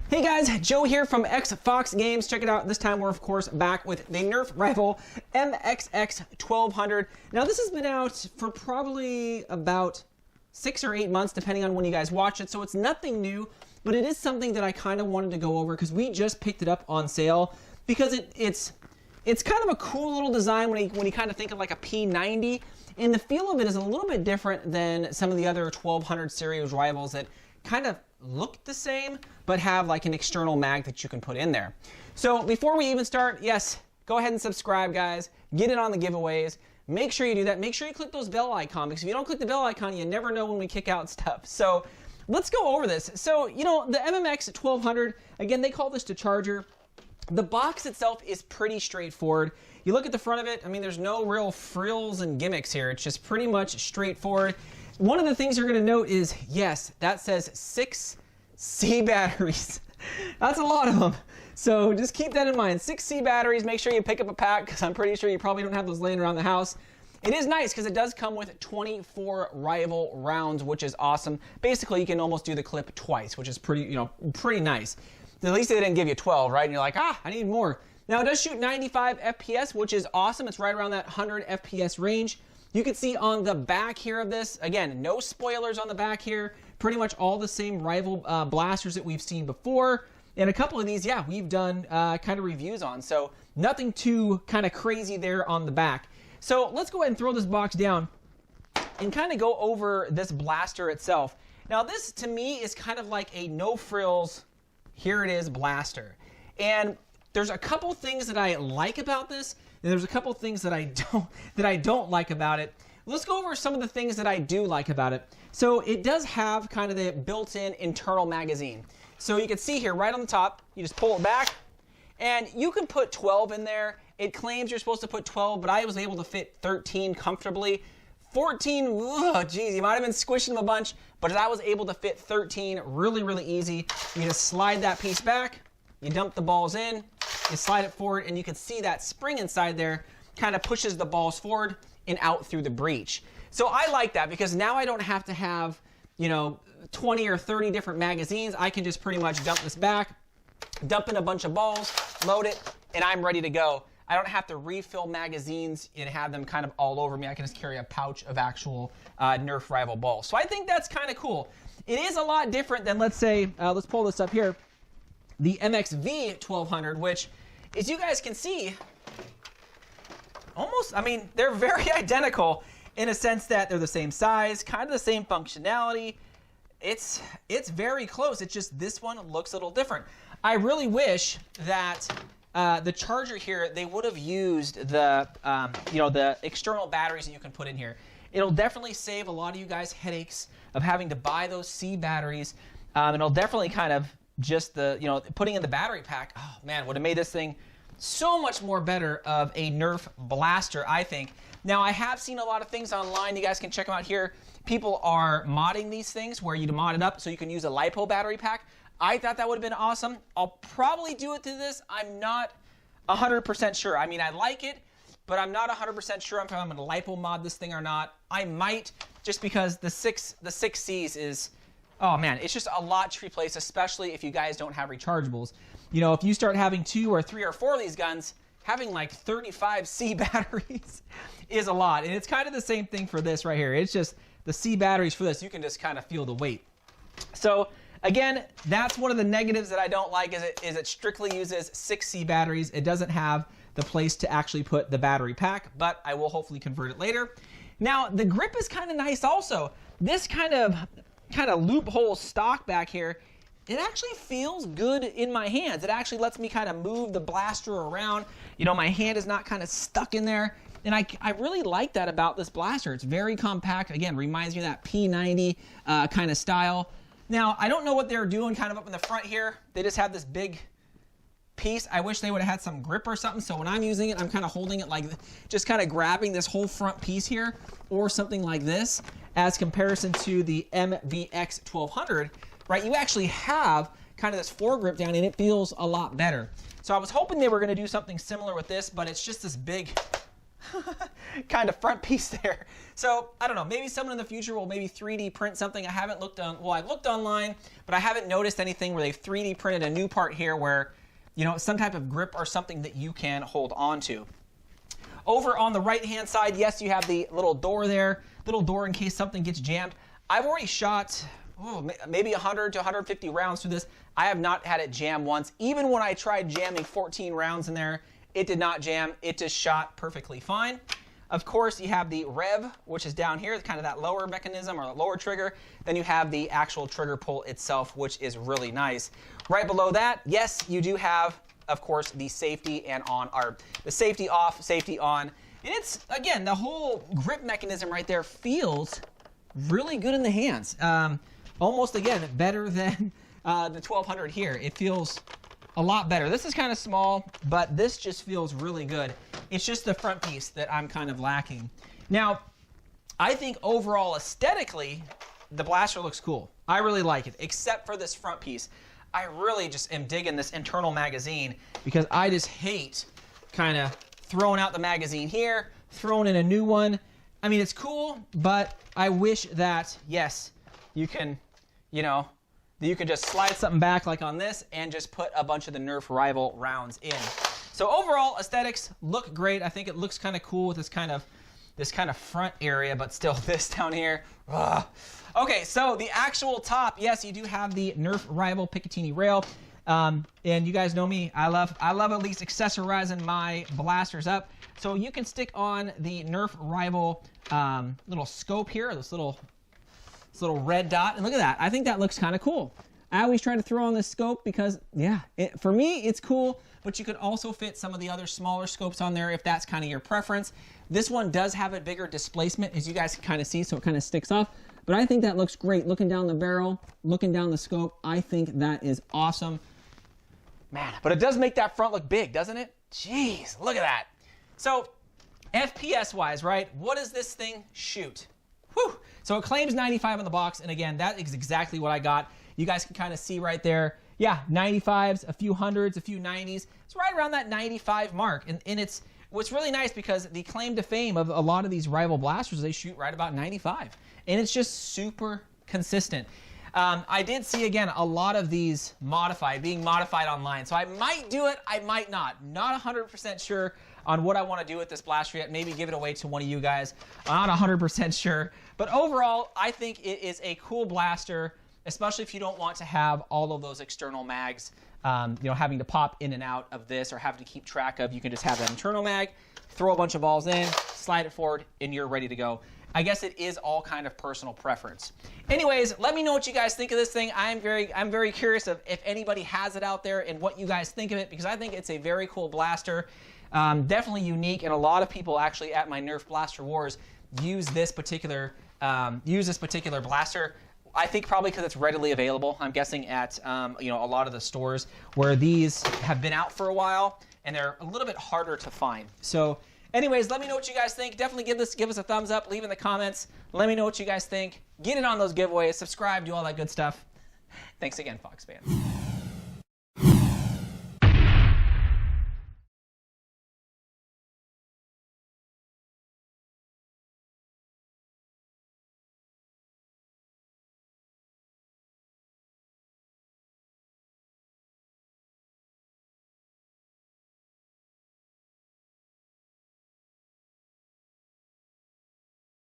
Hey guys, Joe here from Xfox Games. Check it out. This time we're of course back with the Nerf Rival MXX-1200. Now this has been out for probably about 6 or 8 months depending on when you guys watch it, so it's nothing new, but it is something that I kind of wanted to go over because we just picked it up on sale because it's kind of a cool little design when you kind of think of like a P90, and the feel of it is a little bit different than some of the other 1200 series rivals that kind of look the same but have like an external mag that you can put in there. So before we even start, yes, go ahead and subscribe, guys. Get in on the giveaways. Make sure you do that. Make sure you click those bell icons, because if you don't click the bell icon, you never know when we kick out stuff. So let's go over this. So, you know, the MXX-1200, again, they call this the Charger. The box itself is pretty straightforward. You look at the front of it, I mean, there's no real frills and gimmicks here. It's just pretty much straightforward. One of the things you're going to note is, yes, that says 6 C batteries. That's a lot of them. So just keep that in mind. 6 C batteries. Make sure you pick up a pack, because I'm pretty sure you probably don't have those laying around the house. It is nice because it does come with 24 Rival rounds, which is awesome. Basically, you can almost do the clip twice, which is pretty nice. At least they didn't give you 12, right? And you're like, I need more. Now, it does shoot 95 FPS, which is awesome. It's right around that 100 FPS range. You can see on the back here of this, again, no spoilers on the back here. Pretty much all the same Rival blasters that we've seen before. And a couple of these, yeah, we've done kind of reviews on. So nothing too kind of crazy there on the back. So let's go ahead and throw this box down and kind of go over this blaster itself. Now this, to me, is kind of like a no-frills, here it is blaster. And there's a couple things that I like about this, and there's a couple things that I don't like about it. Let's go over some of the things that I do like about it. So it does have kind of the built-in internal magazine. So you can see here right on the top, you just pull it back, and you can put 12 in there. It claims you're supposed to put 12, but I was able to fit 13 comfortably. 14, oh geez, you might have been squishing them a bunch, but I was able to fit 13 really, really easy. You just slide that piece back, you dump the balls in, you slide it forward, and you can see that spring inside there kind of pushes the balls forward and out through the breech. So I like that because now I don't have to have, 20 or 30 different magazines. I can just pretty much dump this back, dump in a bunch of balls, load it, and I'm ready to go. I don't have to refill magazines and have them kind of all over me. I can just carry a pouch of actual Nerf Rival balls. So I think that's kind of cool. It is a lot different than, let's say, let's pull this up here, the MXV-1200, which, as you guys can see, almost, I mean, they're very identical in a sense that they're the same size, kind of the same functionality. It's very close. It's just this one looks a little different. I really wish that the Charger here, they would have used the the external batteries that you can put in here. It'll definitely save a lot of you guys headaches of having to buy those C batteries. It'll definitely kind of just putting in the battery pack. Oh man, would have made this thing so much more better of a Nerf blaster, I think. Now, I have seen a lot of things online. You guys can check them out here. People are modding these things where you mod it up so you can use a LiPo battery pack. I thought that would have been awesome. I'll probably do it to this. I'm not 100% sure. I mean, I like it, but I'm not 100% sure if I'm going to LiPo mod this thing or not. I might, just because the 6 Cs is, oh man, it's just a lot to replace, especially if you guys don't have rechargeables. If you start having 2 or 3 or 4 of these guns, having like 35 C batteries is a lot. And it's kind of the same thing for this right here. It's just the C batteries for this, you can just kind of feel the weight. So again, that's one of the negatives that I don't like, is it strictly uses 6 C batteries. It doesn't have the place to actually put the battery pack, but I will hopefully convert it later. Now, the grip is kind of nice also. This kind of loophole stock back here, it actually feels good in my hands. It actually lets me kind of move the blaster around. My hand is not kind of stuck in there. And I really like that about this blaster. It's very compact. Again, reminds me of that P90 kind of style. Now, I don't know what they're doing kind of up in the front here. They just have this big piece. I wish they would have had some grip or something. So when I'm using it, I'm kind of holding it like, just kind of grabbing this whole front piece here, or something like this, as comparison to the MXX-1200. Right, you actually have kind of this foregrip down, and it feels a lot better. So I was hoping they were going to do something similar with this, but it's just this big, kind of front piece there. So I don't know, maybe someone in the future will maybe 3D print something. I haven't looked on, well, I've looked online, but I haven't noticed anything where they've 3D printed a new part here where, you know, some type of grip or something that you can hold on to. Over on the right-hand side, yes, you have the little door there, little door in case something gets jammed. I've already shot maybe 100 to 150 rounds through this. I have not had it jam once. Even when I tried jamming 14 rounds in there, it did not jam. It just shot perfectly fine. Of course, you have the rev, which is down here, kind of that lower mechanism or the lower trigger. Then you have the actual trigger pull itself, which is really nice. Right below that, yes, you do have, of course, the safety and on, or the safety off, safety on. And it's, again, the whole grip mechanism right there feels really good in the hands. Almost, again, better than the 1200 here. It feels a lot better. This is kind of small, but this just feels really good. It's just the front piece that I'm kind of lacking. Now, I think overall aesthetically, the blaster looks cool. I really like it, except for this front piece. I really just am digging this internal magazine because I just hate kind of throwing out the magazine here, throwing in a new one. I mean, it's cool, but I wish that, yes, you can, you know, you could just slide something back like on this and just put a bunch of the Nerf Rival rounds in. So overall, aesthetics look great. I think it looks kind of cool with this kind of front area, but still this down here. Ugh. Okay, so the actual top, yes, you do have the Nerf Rival Picatinny rail. And you guys know me, I love at least accessorizing my blasters up. So you can stick on the Nerf Rival little scope here, this little red dot, and look at that. I think that looks kind of cool. I always try to throw on this scope because, yeah, for me, it's cool, but you could also fit some of the other smaller scopes on there if that's kind of your preference. This one does have a bigger displacement, as you guys can kind of see, so it kind of sticks off. But I think that looks great. Looking down the barrel, looking down the scope, I think that is awesome. Man, but it does make that front look big, doesn't it? Jeez, look at that. So, FPS-wise, right, what does this thing shoot? Whew. So it claims 95 in the box, and again, that is exactly what I got. You guys can kind of see right there. Yeah, 95s, a few hundreds, a few 90s. It's right around that 95 mark, and it's what's really nice because the claim to fame of a lot of these Rival blasters, they shoot right about 95, and it's just super consistent. I did see, again, a lot of these being modified online, so I might do it, I might not. Not 100% sure on what I want to do with this blaster yet. Maybe give it away to one of you guys. I'm not 100% sure. But overall, I think it is a cool blaster, especially if you don't want to have all of those external mags, you know, having to pop in and out of this or having to keep track of. You can just have that internal mag, throw a bunch of balls in, slide it forward, and you're ready to go. I guess it is all kind of personal preference. Anyways, let me know what you guys think of this thing. I'm very curious of if anybody has it out there and what you guys think of it, because I think it's a very cool blaster. Definitely unique, and a lot of people actually at my Nerf Blaster Wars use this particular blaster. I think probably because it's readily available. I'm guessing at you know, a lot of the stores where these have been out for a while and they're a little bit harder to find. So anyways, let me know what you guys think. Definitely give us a thumbs up, leave in the comments. Let me know what you guys think. Get in on those giveaways, subscribe, do all that good stuff. Thanks again, Fox fans.